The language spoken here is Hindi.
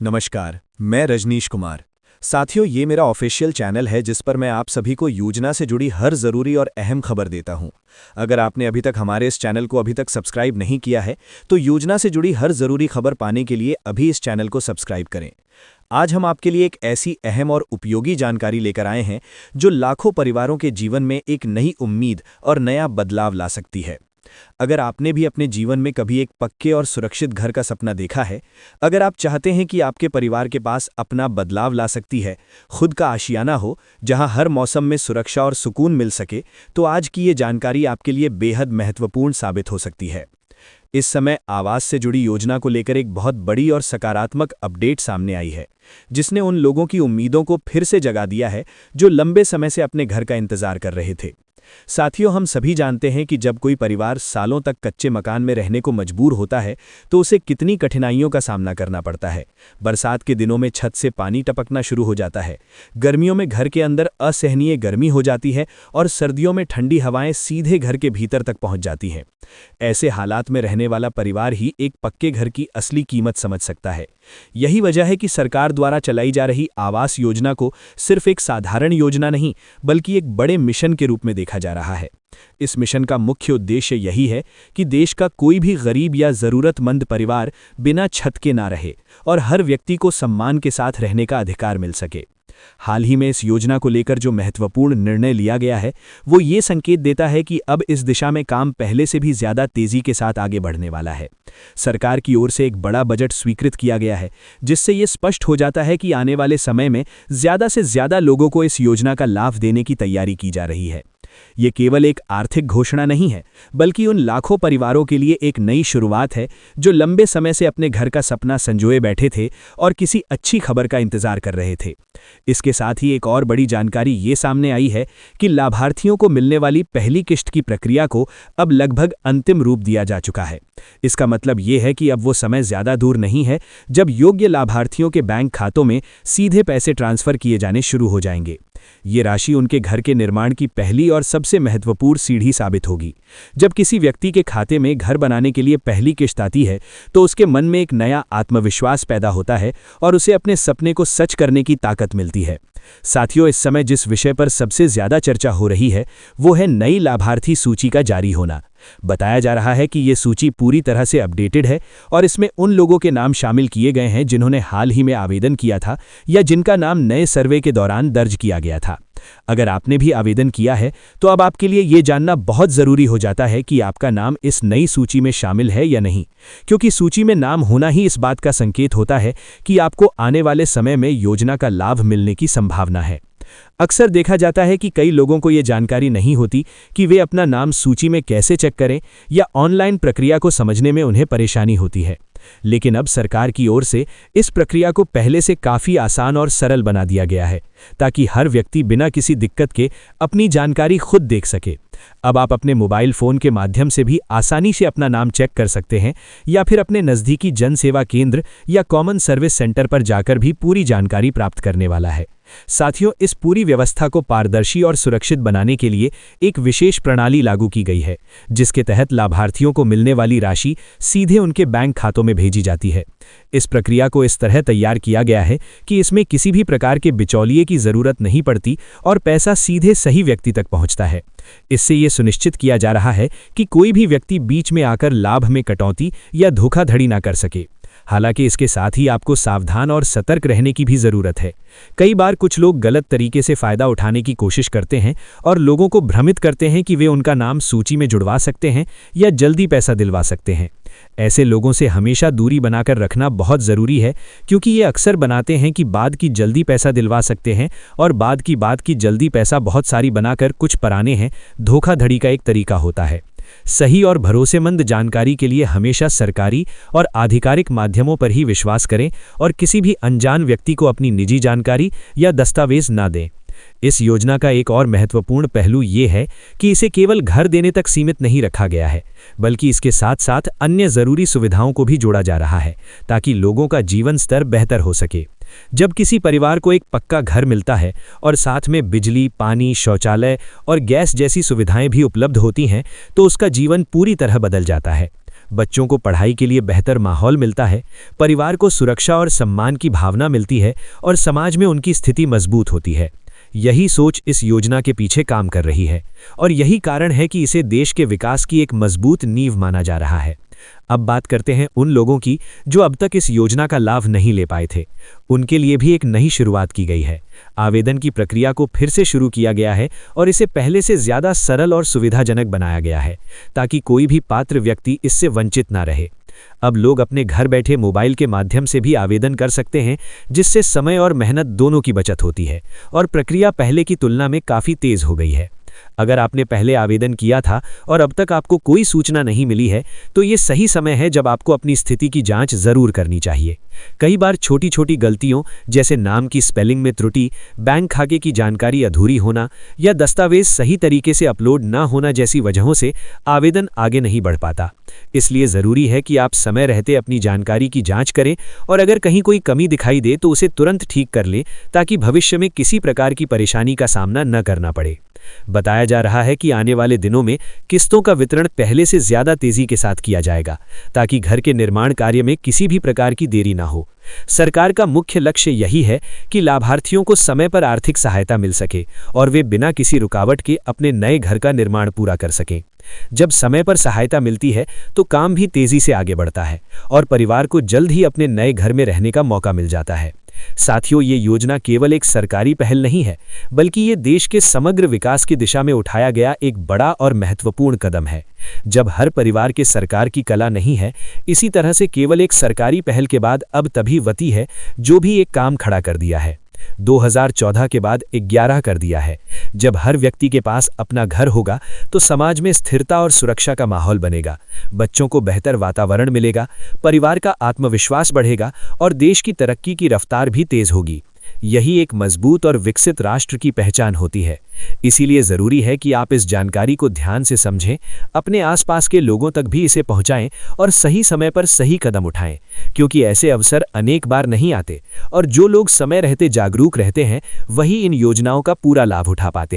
नमस्कार, मैं रजनीश कुमार। साथियों, ये मेरा ऑफिशियल चैनल है जिस पर मैं आप सभी को योजना से जुड़ी हर ज़रूरी और अहम खबर देता हूं। अगर आपने अभी तक हमारे इस चैनल को अभी तक सब्सक्राइब नहीं किया है तो योजना से जुड़ी हर ज़रूरी खबर पाने के लिए अभी इस चैनल को सब्सक्राइब करें। आज हम आपके लिए एक ऐसी अहम और उपयोगी जानकारी लेकर आए हैं जो लाखों परिवारों के जीवन में एक नई उम्मीद और नया बदलाव ला सकती है। अगर आपने भी अपने जीवन में कभी एक पक्के और सुरक्षित घर का सपना देखा है, अगर आप चाहते हैं कि आपके परिवार के पास अपना बदलाव ला सकती है, खुद का आशियाना हो जहां हर मौसम में सुरक्षा और सुकून मिल सके, तो आज की ये जानकारी आपके लिए बेहद महत्वपूर्ण साबित हो सकती है। इस समय आवास से जुड़ी योजना को लेकर एक बहुत बड़ी और सकारात्मक अपडेट सामने आई है, जिसने उन लोगों की उम्मीदों को फिर से जगा दिया है जो लंबे समय से अपने घर का इंतजार कर रहे थे। साथियों, हम सभी जानते हैं कि जब कोई परिवार सालों तक कच्चे मकान में रहने को मजबूर होता है तो उसे कितनी कठिनाइयों का सामना करना पड़ता है। बरसात के दिनों में छत से पानी टपकना शुरू हो जाता है, गर्मियों में घर के अंदर असहनीय गर्मी हो जाती है और सर्दियों में ठंडी हवाएं सीधे घर के भीतर तक पहुंच जाती हैं। ऐसे हालात में रहने वाला परिवार ही एक पक्के घर की असली कीमत समझ सकता है। यही वजह है कि सरकार द्वारा चलाई जा रही आवास योजना को सिर्फ एक साधारण योजना नहीं बल्कि एक बड़े मिशन के रूप में देखा जा रहा है। इस मिशन का मुख्य उद्देश्य यही है कि देश का कोई भी गरीब या जरूरतमंद परिवार बिना छत के ना रहे और हर व्यक्ति को सम्मान के साथ रहने का अधिकार मिल सके। हाल ही में इस योजना को लेकर जो महत्वपूर्ण निर्णय लिया गया है वो ये संकेत देता है कि अब इस दिशा में काम पहले से भी ज्यादा तेजी के साथ आगे बढ़ने वाला है। सरकार की ओर से एक बड़ा बजट स्वीकृत किया गया है, जिससे ये स्पष्ट हो जाता है कि आने वाले समय में ज्यादा से ज्यादा लोगों को इस योजना का लाभ देने की तैयारी की जा रही है। ये केवल एक आर्थिक घोषणा नहीं है बल्कि उन लाखों परिवारों के लिए एक नई शुरुआत है जो लंबे समय से अपने घर का सपना संजोए बैठे थे और किसी अच्छी खबर का इंतजार कर रहे थे। इसके साथ ही एक और बड़ी जानकारी ये सामने आई है कि लाभार्थियों को मिलने वाली पहली किश्त की प्रक्रिया को अब लगभग अंतिम रूप दिया जा चुका है। इसका मतलब ये है कि अब वो समय ज्यादा दूर नहीं है जब योग्य लाभार्थियों के बैंक खातों में सीधे पैसे ट्रांसफर किए जाने शुरू हो जाएंगे। ये राशि उनके घर के निर्माण की पहली और सबसे महत्वपूर्ण सीढ़ी साबित होगी। जब किसी व्यक्ति के खाते में घर बनाने के लिए पहली किश्त आती है तो उसके मन में एक नया आत्मविश्वास पैदा होता है और उसे अपने सपने को सच करने की ताकत मिलती है। साथियों, इस समय जिस विषय पर सबसे ज्यादा चर्चा हो रही है वो है नई लाभार्थी सूची का जारी होना। बताया जा रहा है कि ये सूची पूरी तरह से अपडेटेड है और इसमें उन लोगों के नाम शामिल किए गए हैं जिन्होंने हाल ही में आवेदन किया था या जिनका नाम नए सर्वे के दौरान दर्ज किया गया था। अगर आपने भी आवेदन किया है तो अब आपके लिए ये जानना बहुत जरूरी हो जाता है कि आपका नाम इस नई सूची में शामिल है या नहीं, क्योंकि सूची में नाम होना ही इस बात का संकेत होता है कि आपको आने वाले समय में योजना का लाभ मिलने की संभावना है। अक्सर देखा जाता है कि कई लोगों को ये जानकारी नहीं होती कि वे अपना नाम सूची में कैसे चेक करें या ऑनलाइन प्रक्रिया को समझने में उन्हें परेशानी होती है। लेकिन अब सरकार की ओर से इस प्रक्रिया को पहले से काफी आसान और सरल बना दिया गया है ताकि हर व्यक्ति बिना किसी दिक्कत के अपनी जानकारी खुद देख सके। अब आप अपने मोबाइल फोन के माध्यम से भी आसानी से अपना नाम चेक कर सकते हैं या फिर अपने नज़दीकी जन सेवा केंद्र या कॉमन सर्विस सेंटर पर जाकर भी पूरी जानकारी प्राप्त करने वाला है। साथियों, इस पूरी व्यवस्था को पारदर्शी और सुरक्षित बनाने के लिए एक विशेष प्रणाली लागू की गई है, जिसके तहत लाभार्थियों को मिलने वाली राशि सीधे उनके बैंक खातों में भेजी जाती है। इस प्रक्रिया को इस तरह तैयार किया गया है कि इसमें किसी भी प्रकार के बिचौलिए की जरूरत नहीं पड़ती और पैसा सीधे सही व्यक्ति तक पहुंचता है। इससे ये सुनिश्चित किया जा रहा है कि कोई भी व्यक्ति बीच में आकर लाभ में कटौती या धोखाधड़ी ना कर सके। हालांकि इसके साथ ही आपको सावधान और सतर्क रहने की भी जरूरत है। कई बार कुछ लोग गलत तरीके से फायदा उठाने की कोशिश करते हैं और लोगों को भ्रमित करते हैं कि वे उनका नाम सूची में जुड़वा सकते हैं या जल्दी पैसा दिलवा सकते हैं। ऐसे लोगों से हमेशा दूरी बनाकर रखना बहुत जरूरी है, क्योंकि ये अक्सर बनाते हैं कि बाद की जल्दी पैसा दिलवा सकते हैं और बाद की जल्दी पैसा बहुत सारी बनाकर कुछ पराने हैं। धोखाधड़ी का एक तरीका होता है। सही और भरोसेमंद जानकारी के लिए हमेशा सरकारी और आधिकारिक माध्यमों पर ही विश्वास करें और किसी भी अनजान व्यक्ति को अपनी निजी जानकारी या दस्तावेज ना दें। इस योजना का एक और महत्वपूर्ण पहलू ये है कि इसे केवल घर देने तक सीमित नहीं रखा गया है, बल्कि इसके साथ साथ अन्य जरूरी सुविधाओं को भी जोड़ा जा रहा है ताकि लोगों का जीवन स्तर बेहतर हो सके। जब किसी परिवार को एक पक्का घर मिलता है और साथ में बिजली, पानी, शौचालय और गैस जैसी सुविधाएं भी उपलब्ध होती हैं तो उसका जीवन पूरी तरह बदल जाता है। बच्चों को पढ़ाई के लिए बेहतर माहौल मिलता है, परिवार को सुरक्षा और सम्मान की भावना मिलती है और समाज में उनकी स्थिति मजबूत होती है। यही सोच इस योजना के पीछे काम कर रही है और यही कारण है कि इसे देश के विकास की एक मजबूत नींव माना जा रहा है। अब बात करते हैं उन लोगों की जो अब तक इस योजना का लाभ नहीं ले पाए थे। उनके लिए भी एक नई शुरुआत की गई है। आवेदन की प्रक्रिया को फिर से शुरू किया गया है और इसे पहले से ज़्यादा सरल और सुविधाजनक बनाया गया है ताकि कोई भी पात्र व्यक्ति इससे वंचित ना रहे। अब लोग अपने घर बैठे मोबाइल के माध्यम से भी आवेदन कर सकते हैं, जिससे समय और मेहनत दोनों की बचत होती है और प्रक्रिया पहले की तुलना में काफ़ी तेज़ हो गई है। अगर आपने पहले आवेदन किया था और अब तक आपको कोई सूचना नहीं मिली है, तो ये सही समय है जब आपको अपनी स्थिति की जांच ज़रूर करनी चाहिए। कई बार छोटी छोटी गलतियों जैसे नाम की स्पेलिंग में त्रुटि, बैंक खाते की जानकारी अधूरी होना या दस्तावेज सही तरीके से अपलोड ना होना जैसी वजहों से आवेदन आगे नहीं बढ़ पाता। इसलिए ज़रूरी है कि आप समय रहते अपनी जानकारी की जांच करें और अगर कहीं कोई कमी दिखाई दे तो उसे तुरंत ठीक कर लें ताकि भविष्य में किसी प्रकार की परेशानी का सामना न करना पड़े। बताया जा रहा है कि आने वाले दिनों में किस्तों का वितरण पहले से ज़्यादा तेज़ी के साथ किया जाएगा ताकि घर के निर्माण कार्य में किसी भी प्रकार की देरी ना हो। सरकार का मुख्य लक्ष्य यही है कि लाभार्थियों को समय पर आर्थिक सहायता मिल सके और वे बिना किसी रुकावट के अपने नए घर का निर्माण पूरा कर सकें। जब समय पर सहायता मिलती है तो काम भी तेज़ी से आगे बढ़ता है और परिवार को जल्द ही अपने नए घर में रहने का मौका मिल जाता है। साथियों, ये योजना केवल एक सरकारी पहल नहीं है, बल्कि ये देश के समग्र विकास की दिशा में उठाया गया एक बड़ा और महत्वपूर्ण कदम है। जब हर परिवार के सरकार की कला नहीं है, इसी तरह से केवल एक सरकारी पहल के बाद अब तभी वती है जो भी एक काम खड़ा कर दिया है। 2014 के बाद 11 कर दिया है। जब हर व्यक्ति के पास अपना घर होगा तो समाज में स्थिरता और सुरक्षा का माहौल बनेगा, बच्चों को बेहतर वातावरण मिलेगा, परिवार का आत्मविश्वास बढ़ेगा और देश की तरक्की की रफ्तार भी तेज होगी। यही एक मजबूत और विकसित राष्ट्र की पहचान होती है। इसीलिए ज़रूरी है कि आप इस जानकारी को ध्यान से समझें, अपने आसपास के लोगों तक भी इसे पहुंचाएं और सही समय पर सही कदम उठाएं, क्योंकि ऐसे अवसर अनेक बार नहीं आते और जो लोग समय रहते जागरूक रहते हैं वही इन योजनाओं का पूरा लाभ उठा पाते हैं।